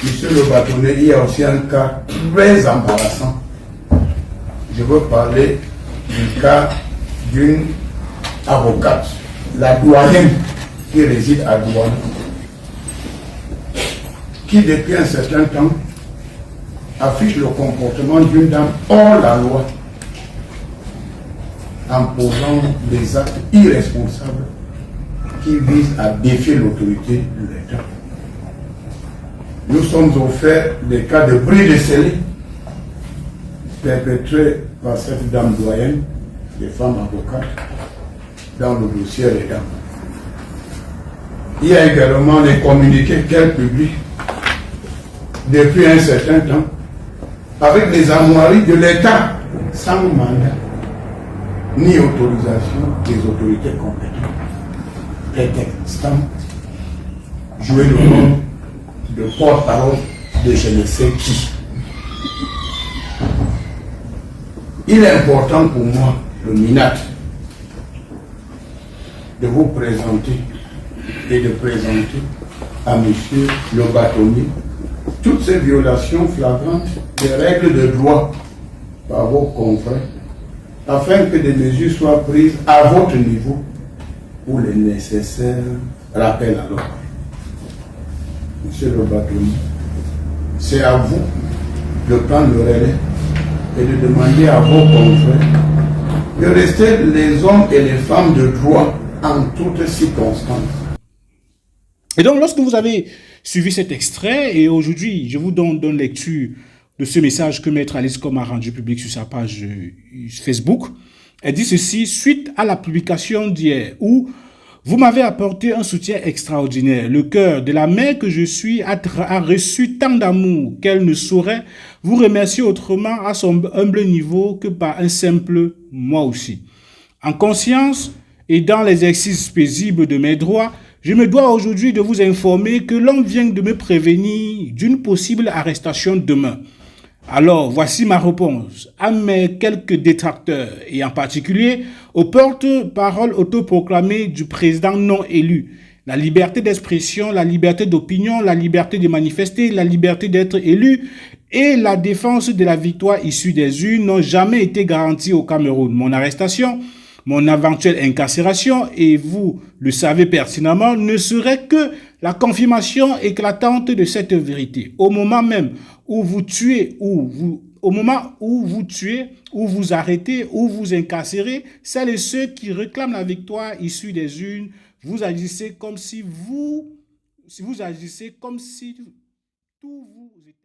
Monsieur le bâtonnier, il y a aussi un cas très embarrassant. Je veux parler du cas d'une avocate, la douanienne qui réside à Douane, qui depuis un certain temps affiche le comportement d'une dame hors la loi, en posant des actes irresponsables qui visent à défier l'autorité de l'État. Nous sommes offerts des cas de bris de scellé perpétrés par cette dame doyenne, des femmes avocates, dans le dossier des dames. Il y a également les communiqués qu'elle publie depuis un certain temps avec les armoiries de l'État sans mandat ni autorisation des autorités compétentes, prétextant jouer le rôle de porte-parole de je ne sais qui. Il est important pour moi, le MINAT, de vous présenter et de présenter à monsieur le bâtonnier toutes ces violations flagrantes des règles de droit par vos confrères, afin que des mesures soient prises à votre niveau pour les nécessaires rappels à l'ordre. Monsieur le bâtonnier, c'est à vous de prendre le relais et de demander à vos confrères de rester les hommes et les femmes de droit en toutes circonstances. Et donc, lorsque vous avez suivi cet extrait, et aujourd'hui, je vous donne lecture de ce message que Maître Alice Com a rendu public sur sa page Facebook, elle dit ceci: suite à la publication d'hier où vous m'avez apporté un soutien extraordinaire. Le cœur de la mère que je suis a reçu tant d'amour qu'elle ne saurait vous remercier autrement à son humble niveau que par un simple « moi aussi ». En conscience et dans l'exercice paisible de mes droits, je me dois aujourd'hui de vous informer que l'on vient de me prévenir d'une possible arrestation demain. Alors, voici ma réponse à mes quelques détracteurs, et en particulier aux porte-parole autoproclamés du président non élu. La liberté d'expression, la liberté d'opinion, la liberté de manifester, la liberté d'être élu et la défense de la victoire issue des urnes n'ont jamais été garanties au Cameroun. Mon arrestation, mon éventuelle incarcération, et vous le savez pertinemment, ne serait que la confirmation éclatante de cette vérité. Au moment même où vous tuez, ou vous arrêtez, ou vous incarcérez, celles et ceux qui réclament la victoire issue des urnes, vous agissez comme si tout vous était